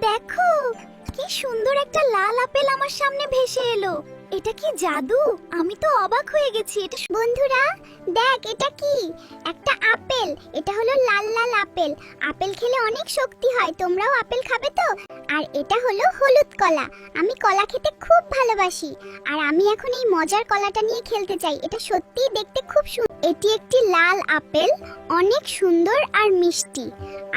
দেখো কি সুন্দর একটা লাল আপেল আমার সামনে ভেসে এলো। এটা কি জাদু? আমি তো অবাক হয়ে গেছি। এটা বন্ধুরা দেখ, এটা কি? একটা আপেল। এটা হলো লাল লাল আপেল। আপেল খেলে অনেক শক্তি হয়। তোমরাও আপেল খাবে তো? আর এটা হলো হলুদ কলা। আমি কলা খেতে খুব ভালোবাসি। আর আমি এখন এই মজার কলাটা নিয়ে খেলতে চাই। এটা সত্যিই দেখতে খুব সুন্দর। এটি একটি লাল আপেল, অনেক সুন্দর আর মিষ্টি।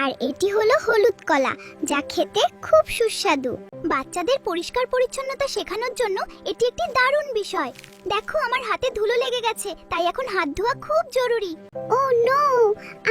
আর এটি হলো হলুদ কলা, যা খেতে খুব সুস্বাদু। বাচ্চাদের পরিষ্কার পরিচ্ছন্নতা শেখানোর জন্য এটি একটি দারুণ বিষয়। দেখো আমার হাতে ধুলো লেগে গেছে, তাই এখন হাত ধোয়া খুব জরুরি। ও নো,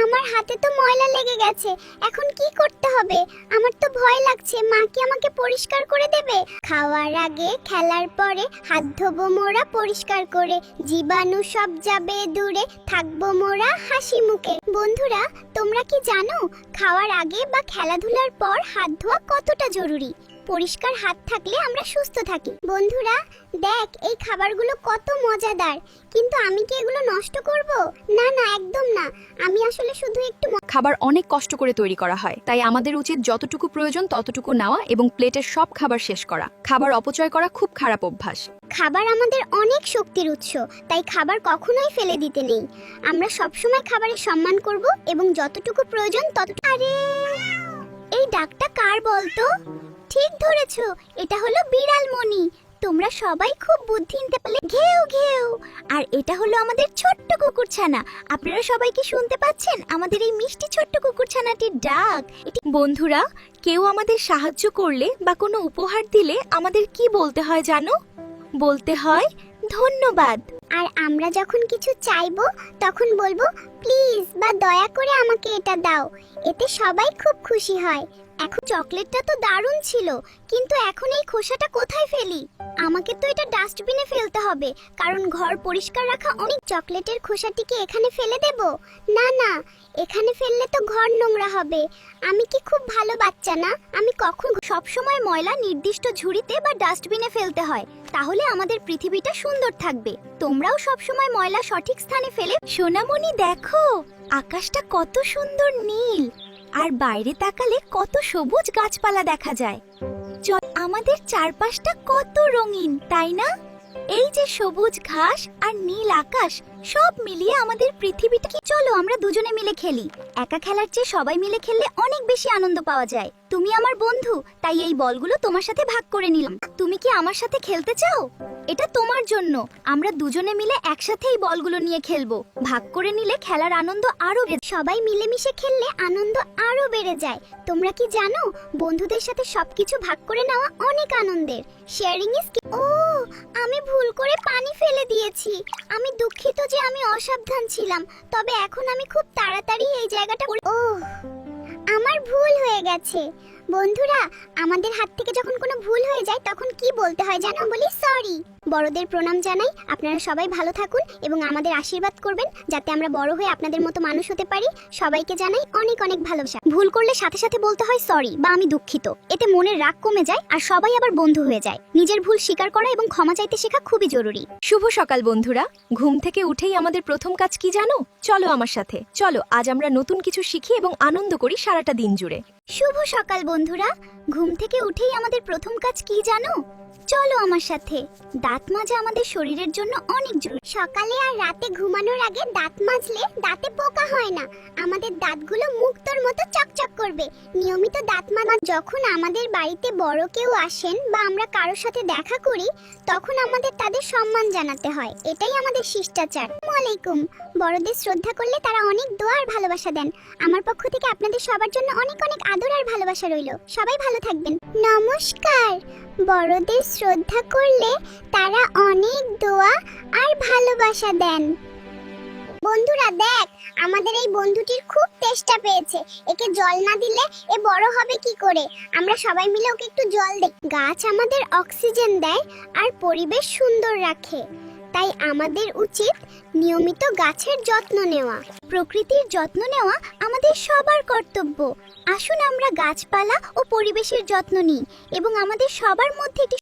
আমার হাতে তো ময়লা লেগে গেছে। এখন কি করতে হবে? আমার তো ভয় লাগছে। মা কি আমাকে পরিষ্কার করে দেবে? খাওয়ার আগে, খেলার পরে হাত ধোবো মোরা পরিষ্কার করে। জীবাণু সব যাবে দূরে, থাকবো মোরা হাসি মুখে। বন্ধুরা, তোমরা কি জানো খাওয়ার আগে বা খেলাধুলার পর হাত ধোয়া কতটা জরুরি? পরিষ্কার হাত থাকলে আমরা সুস্থ থাকি। বন্ধুরা দেখ, এই খাবারগুলো কত মজাদার, কিন্তু আমি কি এগুলো নষ্ট করব? না না, একদম না। আমি আসলে শুধু একটু খাবার অনেক কষ্ট করে তৈরি করা হয়, তাই আমাদের উচিত যতটুকু প্রয়োজন ততটুকু নেওয়া এবং প্লেটের সব খাবার শেষ করা। খাবার অপচয় করা খুব খারাপ অভ্যাস। খাবার আমাদের অনেক শক্তির উৎস, তাই খাবার কখনোই ফেলে দিতে নেই। আমরা সবসময় খাবারের সম্মান করব এবং যতটুকু প্রয়োজন ততটুকু। আরে এই ডাকটা কার বলতো? ঠিক ধরেছো, এটা হলো বিড়াল মনি। তোমরা সবাই খুব বুদ্ধিতে পারলে। ঘেউ ঘেউ। আর এটা হলো আমাদের ছোট্ট কুকুরছানা। আপনারা সবাই কি শুনতে পাচ্ছেন আমাদের এই মিষ্টি ছোট্ট কুকুরছানাটির ডাক? বন্ধুরা, কেউ আমাদের সাহায্য করলে বা কোনো উপহার দিলে আমাদের কি বলতে হয় জানো? বলতে হয় ধন্যবাদ। আর আমরা যখন কিছু চাইবো তখন বলবো প্লিজ বা দয়া করে আমাকে এটা দাও। এতে সবাই খুব খুশি হয়। এখন চকলেটটা তো দারুণ ছিল, কিন্তু এখন এই খোসাটা কোথায় ফেলি? আমাকে তো এটা ডাস্টবিনে ফেলতে হবে, কারণ ঘর পরিষ্কার রাখা অনেক। চকলেটের খোসাটিকে এখানে ফেলে দেব? না না, এখানে ফেললে তো ঘর নোংরা হবে। আমি কি খুব ভালো বাচ্চা না? আমি কখন সবসময় ময়লা নির্দিষ্ট ঝুড়িতে বা ডাস্টবিনে ফেলতে হয়, তাহলে আমাদের পৃথিবীটা সুন্দর থাকবে। তোমরাও সবসময় ময়লা সঠিক স্থানে ফেলে। সোনামণি দেখো, আকাশটা কত সুন্দর নীল, আর বাইরে তাকালে কত সবুজ গাছপালা দেখা যায়। আমাদের চারপাশটা কত রঙিন, তাই না? এই যে সবুজ ঘাস আর নীল আকাশ, সব মিলিয়ে আমাদের পৃথিবীটা। চলো আমরা দুজনে মিলে খেলি। একা খেলার চেয়ে সবাই মিলে খেললে অনেক বেশি আনন্দ পাওয়া যায়। তুমি আমার বন্ধু, তাই এই বলগুলো তোমার সাথে ভাগ করে নিলাম। তুমি কি আমার সাথে খেলতে চাও? এটা তোমার জন্য। আমরা দুজনে মিলে একসাথে এই বলগুলো নিয়ে খেলবো। ভাগ করে নিলে খেলার আনন্দ আরো সবাই মিলেমিশে খেললে আনন্দ আরো বেড়ে যায়। তোমরা কি জানো, বন্ধুদের সাথে সবকিছু ভাগ করে নেওয়া অনেক আনন্দের। শেয়ারিং ইজ কি। ও, আমি ভুল করে পানি ফেলে দিয়েছি। আমি দুঃখিত যে আমি অসাবধান ছিলাম। তবে এখন আমি খুব তাড়াতাড়ি এই জায়গাটা। ও, আমার ভুল হয়ে গেছে। বন্ধুরা, আমাদের হাত থেকে যখন কোনো ভুল হয়ে যায় তখন কি বলতে হয় জানো? বলি সরি। বড়দের প্রণাম জানাই। আপনারা সবাই ভালো থাকুন এবং আমাদের আশীর্বাদ করবেন যাতে আমরা বড় হয়ে আপনাদের মতো মানুষ হতে পারি। সবাইকে জানাই অনেক অনেক ভালোবাসা। ভুল করলে সাথে সাথে বলতে হয় সরি বা আমি দুঃখিত। এতে মনের রাগ কমে যায় আর সবাই আবার বন্ধু হয়ে যায়। নিজের ভুল স্বীকার করা এবং ক্ষমা চাইতে শেখা খুবই জরুরি। শুভ সকাল বন্ধুরা। ঘুম থেকে উঠেই আমাদের প্রথম কাজ কি জানো? চলো আমার সাথে, চলো আজ আমরা নতুন কিছু শিখি এবং আনন্দ করি সারাটা দিন জুড়ে। শুভ সকাল বন্ধুরা। ঘুম থেকে উঠেই আমাদের প্রথম কাজ কি জানো? চলো আমার সাথে। দাঁত মাজা আমাদের শরীরের জন্য অনেক জরুরি। সকালে আর রাতে ঘুমানোর আগে দাঁত মাজলে দাঁতে পোকা হয় না। আমাদের দাঁতগুলো মুক্তোর মতো চকচক করবে। নিয়মিত দাঁত মাজা। যখন আমাদের বাড়িতে বড় কেউ আসেন বা আমরা কারোর সাথে দেখা করি, তখন আমাদের তাদের সম্মান জানাতে হয়। এটাই আমাদের শিষ্টাচার। আসসালামু আলাইকুম। বড়দের শ্রদ্ধা করলে তারা অনেক দোয়া আর ভালোবাসা দেন। আমার পক্ষ থেকে আপনাদের সবার জন্য অনেক অনেক আদর আর ভালোবাসা রইল। সবাই ভালো থাকবেন। নমস্কার। বড়দের শ্রদ্ধা করলে তারা অনেক দোয়া আর ভালোবাসা দেন। বন্ধুরা দেখ, আমাদের এই বন্ধুটির খুব তেষ্টা পেয়েছে। একে জল না দিলে এ বড় হবে কি করে? আমরা সবাই মিলে ওকে একটু জল দেই। গাছ আমাদের অক্সিজেন দেয় আর পরিবেশ সুন্দর রাখে। তাই আমাদের উচিত নিয়মিত গাছের যত্ন নেওয়া। প্রকৃতির যত্ন নেওয়া আমাদের সবার কর্তব্য। আসুন আমরা গাছপালা ও পরিবেশের যত্ন নিই এবং আমাদের সবার মধ্যে একটি